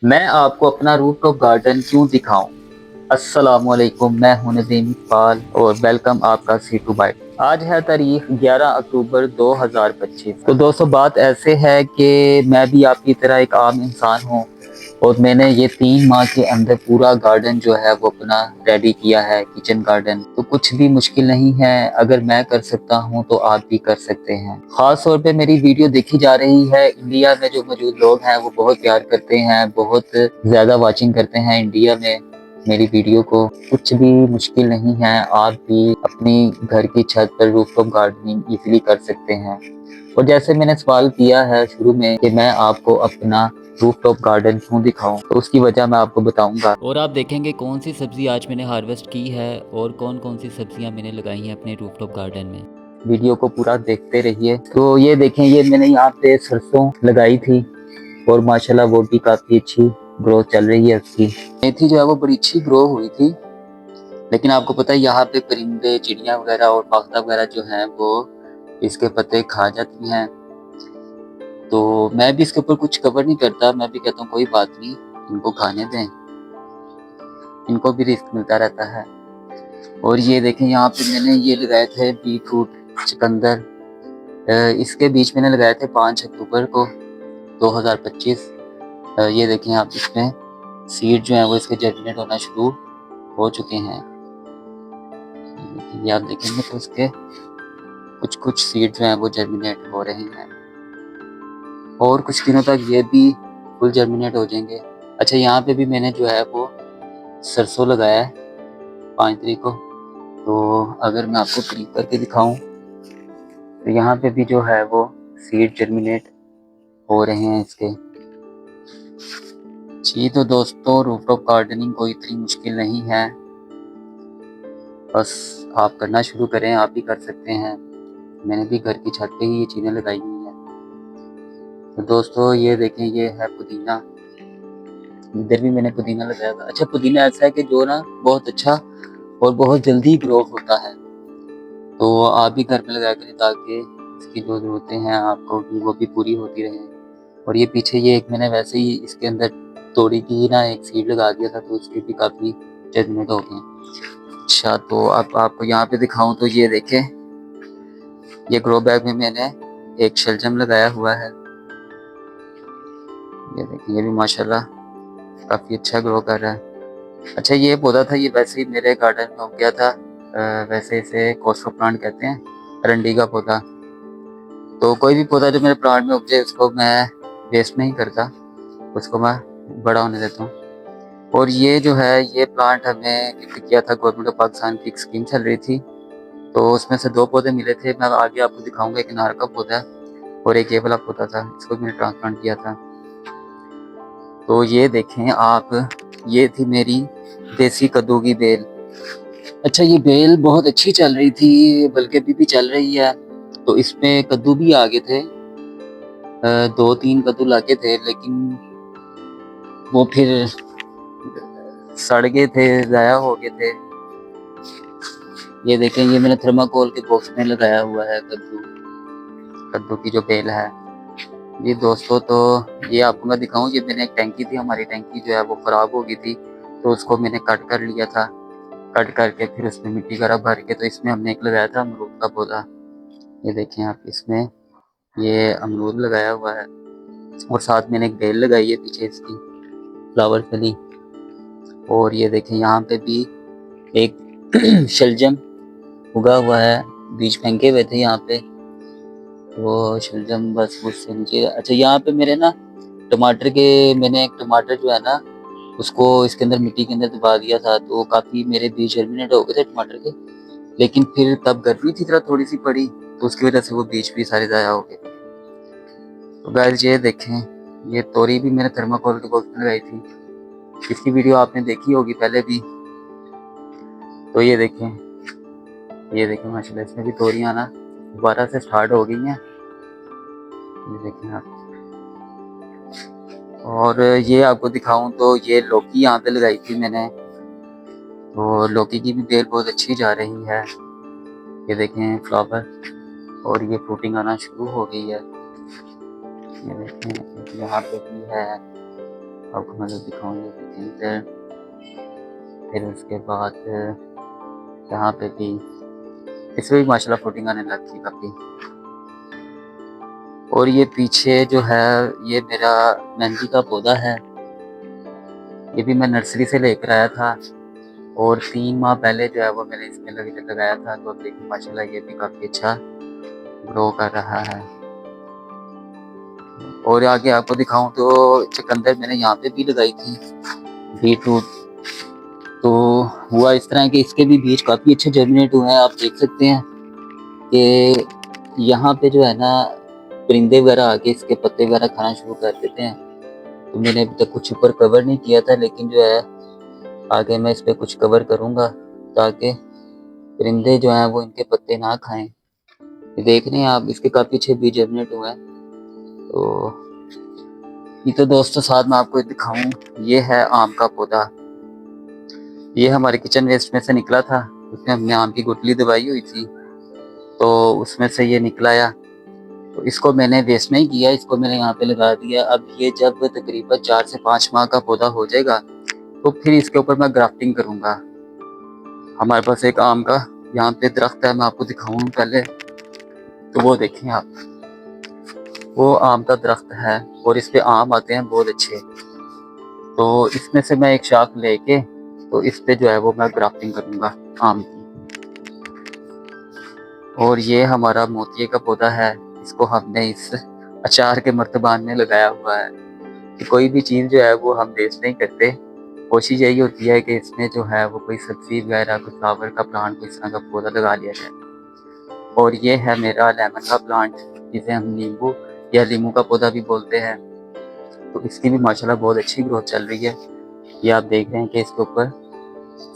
मैं आपको अपना रूफटॉप गार्डन क्यों दिखाऊं। अस्सलामुअलैकुम, मैं हूं नदीम इकबाल और वेलकम आपका सी टू बाइट। आज है तारीख 11 अक्टूबर 2025। तो दोस्तों, बात ऐसे है कि मैं भी आपकी तरह एक आम इंसान हूं और मैंने ये 3 माह के अंदर पूरा गार्डन जो है वो अपना रेडी किया है, किचन गार्डन। तो कुछ भी मुश्किल नहीं है, अगर मैं कर सकता हूं तो आप भी कर सकते हैं। खास तौर पे मेरी वीडियो देखी जा रही है। इंडिया में जो मौजूद लोग हैं वो बहुत प्यार करते हैं, बहुत ज्यादा वॉचिंग करते हैं इंडिया में मेरी वीडियो को। कुछ भी मुश्किल नहीं है, आप भी अपनी घर की छत पर रूफटॉप गार्डनिंग इजीली कर सकते हैं। और जैसे मैंने सवाल किया है शुरू में कि मैं आपको अपना रूफटॉप गार्डन क्यों दिखाऊं, तो उसकी वजह मैं आपको बताऊंगा। और आप देखेंगे कौन सी सब्जी आज मैंने हार्वेस्ट की है और कौन कौन सी सब्जियां मैंने लगाई हैं अपने रूफटॉप गार्डन में। वीडियो को पूरा देखते रहिए। तो ये देखें, ये मैंने यहाँ पे सरसों लगाई थी और माशाल्लाह वो भी काफी अच्छी ग्रोथ चल रही है उसकी। मेथी जो है वो बड़ी अच्छी ग्रो हुई थी, लेकिन आपको पता है यहाँ पे परिंदे, चिड़िया वगैरह और पाख्ता वगैरह जो हैं वो इसके पत्ते खा जाती हैं। तो मैं भी इसके ऊपर कुछ कवर नहीं करता, मैं भी कहता हूँ कोई बात नहीं, इनको खाने दें, इनको भी रिस्क मिलता रहता है। और ये देखें, यहाँ पे मैंने ये लगाए थे बीटरूट, चुकंदर। इसके बीज मैंने लगाए थे 5 अक्टूबर को 2025। ये देखें आप, इसमें सीड जो है वो इसके जर्मिनेट होना शुरू हो चुके हैं। ये आप देखेंगे तो इसके कुछ कुछ सीड जो हैं वो जर्मिनेट हो रहे हैं और कुछ दिनों तक ये भी फुल जर्मिनेट हो जाएंगे। अच्छा, यहाँ पे भी मैंने जो है वो सरसों लगाया है 5 तारीख को। तो अगर मैं आपको करीब करके दिखाऊं तो यहाँ पे भी जो है वो सीड जर्मिनेट हो रहे हैं इसके। जी तो दोस्तों, रूफटॉप गार्डनिंग कोई इतनी मुश्किल नहीं है, बस आप करना शुरू करें, आप भी कर सकते हैं। मैंने भी घर की छत पे ही ये चीज़ें लगाई हुई हैं। तो दोस्तों ये देखें, ये है पुदीना। इधर भी मैंने पुदीना लगाया था। अच्छा, पुदीना ऐसा है कि जो ना बहुत अच्छा और बहुत जल्दी ग्रो होता है, तो आप भी घर में लगा करें ताकि इसकी जो ज़रूरतें हैं आपको भी वो भी पूरी होती रहे। और ये पीछे ये एक मैंने वैसे ही इसके अंदर तोड़ी की ना एक सीड लगा दिया था, तो उसके भी काफ़ी जजमेंट हो गए। अच्छा, तो अब आपको यहाँ पे दिखाऊं तो ये देखें, ये ग्रो बैग में मैंने एक शलजम लगाया हुआ है। ये देखें, ये भी माशाल्लाह काफ़ी अच्छा ग्रो कर रहा है। अच्छा, ये पौधा था, ये वैसे ही मेरे गार्डन में उग गया था। वैसे इसे कोस्टो प्लांट कहते हैं, अरंडी का पौधा। तो कोई भी पौधा जो मेरे प्लांट में उग जाए उसको मैं वेस्ट नहीं करता, उसको मैं बड़ा होने देता हूँ। और ये जो है ये प्लांट हमें गिफ्ट किया था, गवर्नमेंट ऑफ पाकिस्तान की एक स्कीम चल रही थी, तो उसमें से 2 पौधे मिले थे। मैं आगे आपको दिखाऊंगा, एक अनार का पौधा और एक ये वाला पौधा था, इसको मैंने ट्रांसप्लांट किया था। तो ये देखें आप, ये थी मेरी देसी कद्दू की बेल। अच्छा, ये बेल बहुत अच्छी चल रही थी, बल्कि अभी भी चल रही है। तो इसमें कद्दू भी आगे थे, 2-3 कद्दू लागे थे, लेकिन वो फिर सड़ गए थे, ज़ाया हो गए थे। ये देखें, ये मैंने थर्माकोल के बॉक्स में लगाया हुआ है कद्दू, कद्दू की जो बेल है। ये दोस्तों, तो ये आपको मैं दिखाऊं, ये मैंने एक टैंकी थी, हमारी टैंकी जो है वो ख़राब हो गई थी, तो उसको मैंने कट कर लिया था। कट करके फिर उसमें मिट्टी वगैरह भर के, तो इसमें हमने एक लगाया था अमरूद का पौधा। ये देखें आप, इसमें ये अमरूद लगाया हुआ है और साथ मैंने एक बेल लगाई है पीछे इसकी, फ्लावर फली। और ये देखें, यहाँ पे भी एक शलजम उगा हुआ है, बीज फेंके हुए थे यहाँ पे, वो शलजम बस उससे नीचे। अच्छा, यहाँ पे मेरे ना टमाटर के, मैंने एक टमाटर जो है ना उसको इसके अंदर मिट्टी के अंदर दबा दिया था, तो काफ़ी मेरे बीज जर्मिनेट हो गए थे टमाटर के। लेकिन फिर तब गर्मी थी तरह थोड़ी सी पड़ी, तो उसकी वजह से वो बीज भी सारे ज़ाया हो गए। तो गाइस ये देखें, ये तोरी भी मैंने थर्माकोल के बॉक्स में लगाई थी, इसकी वीडियो आपने देखी होगी पहले भी। तो ये देखें माशाल्लाह, इसमें भी तोरियां ना दोबारा से स्टार्ट हो गई हैं। ये देखें आप। और ये आपको दिखाऊं तो ये लौकी यहाँ पे लगाई थी मैंने, तो लौकी की भी बेल बहुत अच्छी जा रही है। ये देखें फ्लावर, और ये फ्रूटिंग आना शुरू हो गई है। ये देखें यहाँ पे भी है, आपको मैं दिखाऊँ, ये देखें इधर। फिर उसके बाद यहाँ पे भी, इसमें भी माशाल्लाह फ्रूटिंग आने लग गई काफ़ी। और ये पीछे जो है ये मेरा मेहंदी का पौधा है, ये भी मैं नर्सरी से लेकर आया था और 3 माह पहले जो है वो मैंने इसमें लगाया था। तो अब देखिए माशाल्लाह ये भी काफ़ी अच्छा ग्रो कर रहा है। और आगे आपको दिखाऊं तो चुकंदर मैंने यहाँ पे भी लगाई थी, बीटरूट। तो हुआ इस तरह कि इसके भी बीज काफ़ी अच्छे जर्मिनेट हुए हैं। आप देख सकते हैं कि यहाँ पे जो है ना परिंदे वगैरह आके इसके पत्ते वगैरह खाना शुरू कर देते हैं। तो मैंने अभी तक कुछ ऊपर कवर नहीं किया था, लेकिन जो है आगे मैं इस पर कुछ कवर करूँगा ताकि परिंदे जो हैं वो इनके पत्ते ना खाएं। ये देख रहे हैं आप, इसके काफ़ी अच्छे बीज जर्मिनेट हुए हैं। तो ये तो दोस्तों साथ में आपको दिखाऊं, ये है आम का पौधा। ये हमारे किचन वेस्ट में से निकला था, उसमें हमने आम की गुठली दबाई हुई थी, तो उसमें से ये निकलाया। तो इसको मैंने वेस्ट नहीं किया, इसको मैंने यहाँ पे लगा दिया। अब ये जब तकरीबन 4 से 5 माह का पौधा हो जाएगा तो फिर इसके ऊपर मैं ग्राफ्टिंग करूँगा। हमारे पास एक आम का यहाँ पे दरख्त है, मैं आपको दिखाऊँ पहले। तो वो देखें आप, वो आम का दरख्त है और इस पे आम आते हैं बहुत अच्छे। तो इसमें से मैं एक शाख लेके तो इस पे जो है वो मैं ग्राफ्टिंग करूँगा आम की। और ये हमारा मोतिये का पौधा है, इसको हमने इस अचार के मर्तबान में लगाया हुआ है कि कोई भी चीज़ जो है वो हम वेस्ट नहीं करते। कोशिश यही होती है कि इसमें जो है वो कोई सब्जी वगैरह, कोई फ्लावर का प्लांट, कोई इस तरह का पौधा लगा लिया जाए। और ये है मेरा लेमन का प्लांट, जिसे हम नींबू या लीमू का पौधा भी बोलते हैं। तो इसकी भी माशाल्लाह बहुत अच्छी ग्रोथ चल रही है। ये आप देख रहे हैं कि इसके ऊपर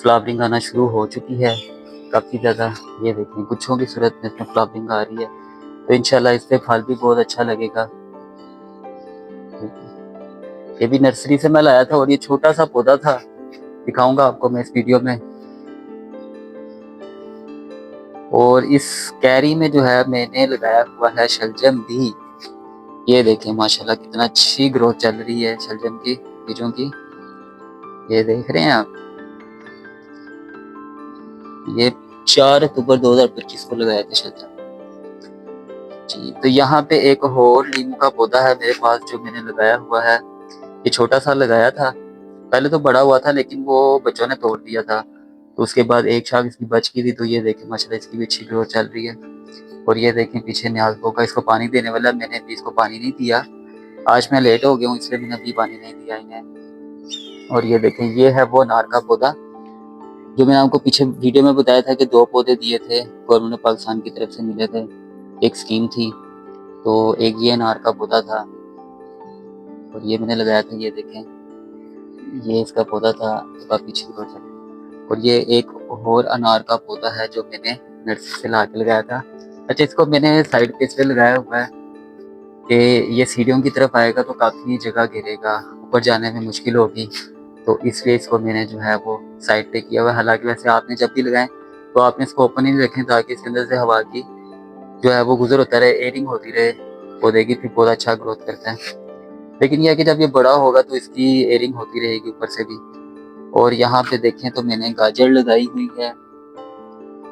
फ्लावरिंग आना शुरू हो चुकी है काफ़ी ज़्यादा। ये देखें गुच्छों की सूरत में इसमें फ्लावरिंग आ रही है, तो इंशाल्लाह इस पे फल भी बहुत अच्छा लगेगा। ये भी नर्सरी से मैं लाया था और ये छोटा सा पौधा था, दिखाऊंगा आपको मैं इस वीडियो में। और इस कैरी में जो है मैंने लगाया हुआ है शलजम भी। ये देखें माशाल्लाह कितना अच्छी ग्रोथ चल रही है शलजम की बीजों की। ये देख रहे हैं आप, ये 4 अक्टूबर 2025 को लगाया था शलजम जी। तो यहाँ पे एक और नींबू का पौधा है मेरे पास जो मैंने लगाया हुआ है। ये छोटा सा लगाया था, पहले तो बड़ा हुआ था लेकिन वो बच्चों ने तोड़ दिया था। तो उसके बाद एक शाख इसकी बच गई थी। तो ये देखें माशाल्लाह इसकी भी अच्छी ग्रोथ चल रही है। और ये देखें पीछे न्याज़बो का, इसको पानी देने वाला, मैंने अभी इसको पानी नहीं दिया। आज मैं लेट हो गया हूँ इसलिए मैंने अभी पानी नहीं दिया इन्हें। और ये देखें ये है वो अनार का पौधा जो मैंने आपको पीछे वीडियो में बताया था कि 2 पौधे दिए थे, गवर्नमेंट ऑफ पाकिस्तान की तरफ से मिले थे, एक स्कीम थी। तो एक ये अनार का पौधा था और ये मैंने लगाया था। ये देखें ये इसका पौधा था, तो काफ़ी अच्छी ग्रोथ है। और ये एक और अनार का पौधा है जो मैंने नर्सरी से ला के लगाया था। अच्छा, इसको मैंने साइड पे इसलिए लगाया हुआ है कि ये सीढ़ियों की तरफ आएगा तो काफ़ी जगह घेरेगा, ऊपर जाने में मुश्किल होगी। तो इसलिए इसको मैंने जो है वो साइड पे किया हुआ है। हालांकि वैसे आपने जब भी लगाएं तो आपने इसको ओपन ही रखें ताकि इसके अंदर से हवा की जो है वो गुजर होता रहे, एयरिंग होती रहे पौधे की, फिर पौधा अच्छा ग्रोथ करता है। लेकिन यह है कि जब ये बड़ा होगा तो इसकी एयरिंग होती रहेगी ऊपर से भी। और यहाँ पे देखें तो मैंने गाजर लगाई हुई है,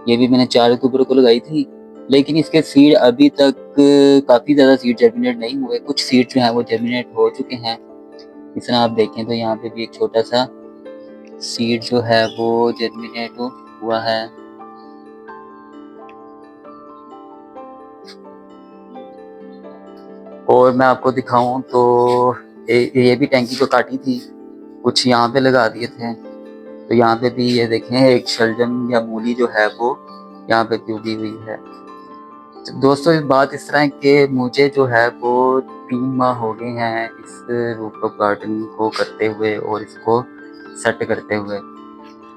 ये भी मैंने 4 अक्टूबर को लगाई थी। लेकिन इसके सीड अभी तक काफ़ी ज़्यादा सीड जर्मिनेट नहीं हुए, कुछ सीड जो हैं वो जर्मिनेट हो चुके हैं। इस तरह आप देखें तो यहाँ पे भी एक छोटा सा सीड जो है वो जर्मिनेट हुआ है। और मैं आपको दिखाऊं तो ये भी टैंकी को काटी थी, कुछ यहाँ पे लगा दिए थे। तो यहाँ पे भी ये देखें एक शलजम या मूली जो है वो यहाँ पे भी उगी हुई है। तो दोस्तों इस बात इस तरह है कि मुझे जो है वो 3 माह हो गए हैं इस रूफटॉप गार्डन को करते हुए और इसको सेट करते हुए।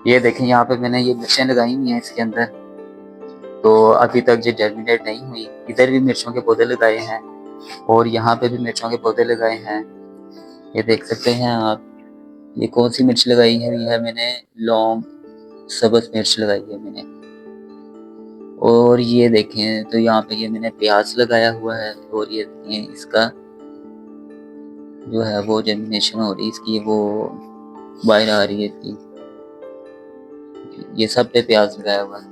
ये देखें यहाँ पे मैंने ये मिर्चें लगाई हुई हैं इसके अंदर, तो अभी तक ये जर्मिनेट नहीं हुई। इधर भी मिर्चों के पौधे लगाए हैं और यहाँ पे भी मिर्चों के पौधे लगाए हैं। ये देख सकते हैं आप, ये कौन सी मिर्च लगाई है, ये है मैंने लौंग सब्ज मिर्च लगाई है मैंने। और ये देखें तो यहाँ पे ये मैंने प्याज लगाया हुआ है। और ये देखें इसका जो है वो जर्मिनेशन हो रही है इसकी, वो बाहर आ रही है इसकी। ये सब पे प्याज लगाया हुआ है,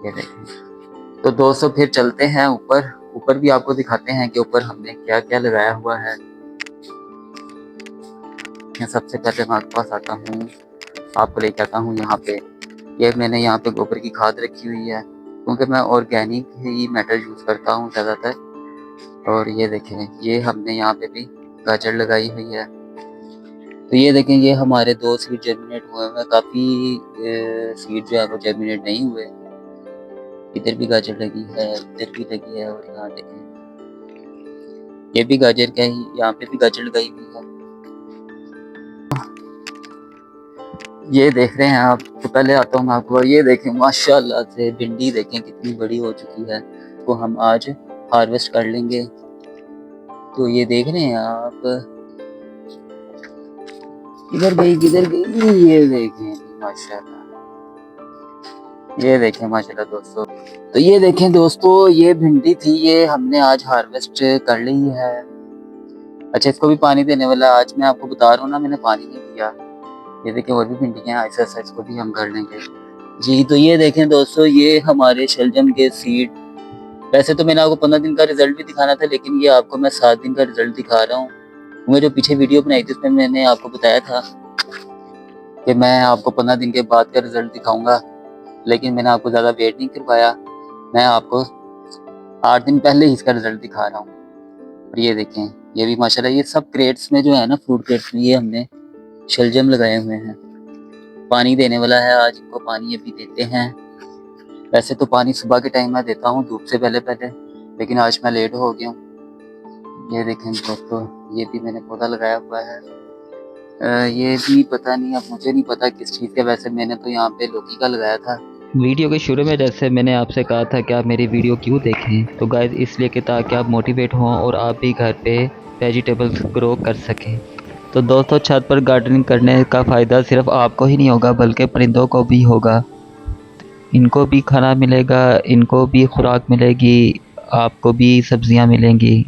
ये देखें। तो दोस्तों फिर चलते हैं ऊपर, ऊपर भी आपको दिखाते हैं कि ऊपर हमने क्या क्या लगाया हुआ है। मैं सबसे पहले मैं आपके पास आता हूँ, आपको लेके आता हूँ यहाँ पे। ये मैंने यहाँ पे गोबर की खाद रखी हुई है, क्योंकि मैं ऑर्गेनिक ही मैटर यूज़ करता हूँ ज़्यादातर। और ये देखें, ये हमने यहाँ पे भी गाजर लगाई हुई है। तो ये देखें, ये हमारे 2 सीड जर्मिनेट हुए हैं, काफ़ी सीड जो है वो जर्मिनेट नहीं हुए। इधर भी गाजर लगी है, इधर भी लगी है, और यहाँ देखें ये भी गाजर का ही, यहाँ पे भी गाजर लगाई हुई है। ये देख रहे हैं आप, तो पहले आता हूँ मैं आपको, ये देखें माशाल्लाह से भिंडी देखें कितनी बड़ी हो चुकी है, तो हम आज हार्वेस्ट कर लेंगे। तो ये देख रहे हैं आप, किधर गई किधर गई, ये देखें माशाल्लाह, ये देखें माशाल्लाह दोस्तों। तो ये देखें दोस्तों, ये भिंडी थी, ये हमने आज हार्वेस्ट कर ली है। अच्छा, इसको भी पानी देने वाला, आज मैं आपको बता रहा हूँ ना, मैंने पानी नहीं दिया। ये देखें और भी भिंडियाँ, ऐसा ऐसा इसको भी हम कर लेंगे जी। तो ये देखें दोस्तों, ये हमारे शलजम के सीड, वैसे तो मैंने आपको 15 दिन का रिजल्ट भी दिखाना था, लेकिन ये आपको मैं 7 दिन का रिजल्ट दिखा रहा हूँ। मैं जो पीछे वीडियो बनाई थी उसमें मैंने आपको बताया था कि मैं आपको 15 दिन के बाद का रिजल्ट दिखाऊंगा, लेकिन मैंने आपको ज़्यादा वेट नहीं करवाया, मैं आपको 8 दिन पहले ही इसका रिजल्ट दिखा रहा हूँ। और ये देखें, ये भी माशाल्लाह, ये सब क्रेट्स में जो है ना, फ्रूट क्रेट्स में ये हमने शलजम लगाए हुए हैं। पानी देने वाला है आज, इनको पानी अभी देते हैं। वैसे तो पानी सुबह के टाइम में देता हूँ धूप से पहले पहले, लेकिन आज मैं लेट हो गया हूँ। ये देखें दोस्तों, ये भी मैंने पौधा लगाया हुआ है। ये भी पता नहीं, अब मुझे नहीं पता किस चीज़ का, वैसे मैंने तो यहाँ पे लौकी का लगाया था। वीडियो के शुरू में जैसे मैंने आपसे कहा था कि आप मेरी वीडियो क्यों देखें, तो गाइस इसलिए कि ताकि आप मोटिवेट हों और आप भी घर पे वेजिटेबल्स ग्रो कर सकें। तो दोस्तों, छत पर गार्डनिंग करने का फ़ायदा सिर्फ आपको ही नहीं होगा बल्कि परिंदों को भी होगा। इनको भी खाना मिलेगा, इनको भी खुराक मिलेगी, आपको भी सब्जियां मिलेंगी।